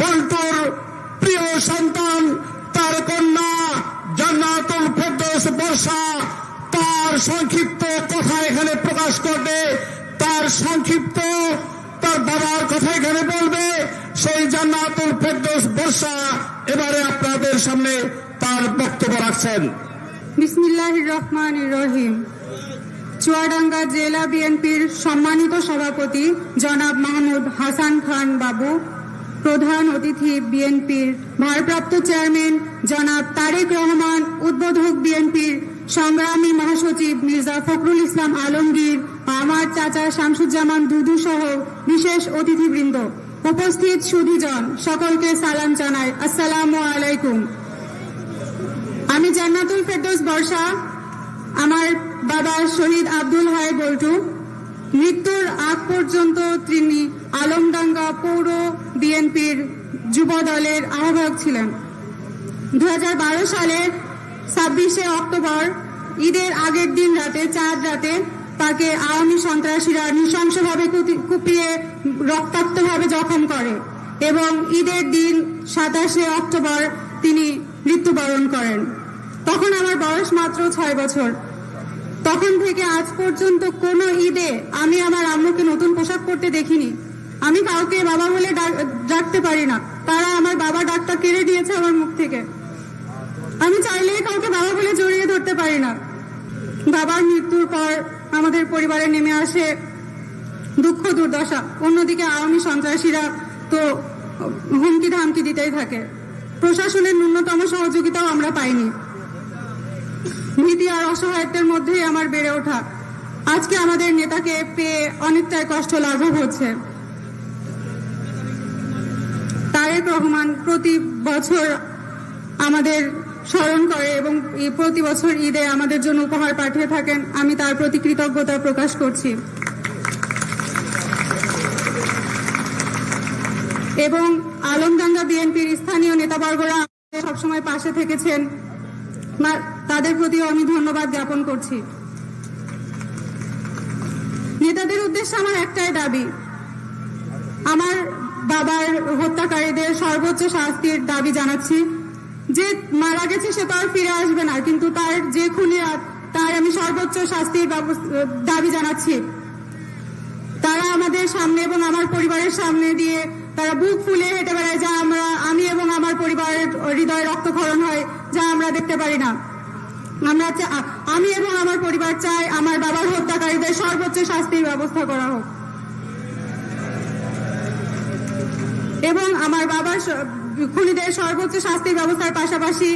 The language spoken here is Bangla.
বল্টুর প্রিয় সন্তান, তার কন্যা জান্নাতুল ফেরদৌস বর্ষা তার সংক্ষিপ্ত কথা এখানে প্রকাশ করবে, তার বাবার কথা এখানে বলবে। সেই জান্নাতুল ফেরদৌস বর্ষা এবারে আপনাদের সামনে তার বক্তব্য রাখছেন। বিসমিল্লাহির রহমানির রহিম। চুয়াডাঙ্গা জেলা বিএনপির সম্মানিত সভাপতি জনাব মাহমুদ হাসান খান বাবু, প্রধান অতিথি বিএনপির ভারপ্রাপ্ত চেয়ারম্যান জনাব তারেক রহমান, উদ্বোধক বিএনপির সংগ্রামী মহাসচিব মির্জা ফখরুল ইসলাম আলমগীর, আমার চাচা শামসুজ্জামান দুদু সহ বিশেষ অতিথিবৃন্দ, উপস্থিত সুধীজন, সকলকে সালাম জানাই। আসসালামু আলাইকুম। আমি জান্নাতুল ফেরদৌস বর্ষা, আমার বাবা শহীদ আব্দুল হাই বল্টু মৃত্যুর আগ পর্যন্ত তিনি আলমডাঙ্গা পৌর বিএনপির যুব দলের আহ্বায়ক ছিলেন। 2012 সালের 26শে অক্টোবর ঈদের আগের দিন রাতে, চাঁদ রাতে, তাকে আওয়ামী সন্ত্রাসীরা নৃশংসভাবে কুপিয়ে রক্তাক্তভাবে জখম করে এবং ঈদের দিন 27শে অক্টোবর তিনি মৃত্যুবরণ করেন। তখন আমার বয়স মাত্র 6 বছর। তখন থেকে আজ পর্যন্ত কোনো ঈদে আমি আমার আম্মুকে নতুন পোশাক পরতে দেখিনি। আমি কাউকে বাবা বলে ডাকতে পারি না, তারা আমার বাবা ডাকটা কেড়ে দিয়েছে আমার মুখ থেকে। আমি চাইলে কাউকে বাবা বলে জড়িয়ে ধরতে পারি না। বাবার মৃত্যুর পর আমাদের পরিবারে নেমে আসে দুঃখ দুর্দশা। অন্যদিকে আওয়ামী সন্ত্রাসীরা তো হুমকি ধামকি দিতেই থাকে। প্রশাসনের ন্যূনতম সহযোগিতাও আমরা পাইনি। ভীতি আর অসহায়ত্বের মধ্যেই আমার বেড়ে ওঠা। আজকে আমাদের নেতাকে পেয়ে অনেকটাই কষ্ট লাঘব হচ্ছে। তারেক রহমান প্রতি বছর আমাদের স্মরণ করে এবং প্রতি বছর ঈদে আমাদের জন্য উপহার পাঠিয়ে থাকেন। আমি তার প্রতি কৃতজ্ঞতা প্রকাশ করছি এবং আলমডাঙ্গা বিএনপির স্থানীয় নেতাবর্গরা সবসময় পাশে থেকেছেন, তাদের প্রতিও আমি ধন্যবাদ জ্ঞাপন করছি। নেতাদের উদ্দেশ্যে আমার একটাই দাবি, আমার বাবার হত্যাকারীদের সর্বোচ্চ শাস্তির দাবি জানাচ্ছি। যে মারা গেছে সে তো আর ফিরে আসবে না, কিন্তু তার যে খুনিরা, তার আমি সর্বোচ্চ শাস্তির দাবি জানাচ্ছি। তারা আমাদের সামনে এবং আমার পরিবারের সামনে দিয়ে তারা বুক ফুলে হেঁটে বেড়ায়, যা আমি এবং আমার পরিবারের হৃদয়ে রক্তক্ষরণ হয়, যা আমরা দেখতে পারি না। আমি এবং আমার পরিবার চাই আমার বাবার হত্যাকারীদের সর্বোচ্চ শাস্তির ব্যবস্থা করা হোক এবং আমার বাবার খুনিদের সর্বোচ্চ শাস্তির ব্যবস্থার পাশাপাশি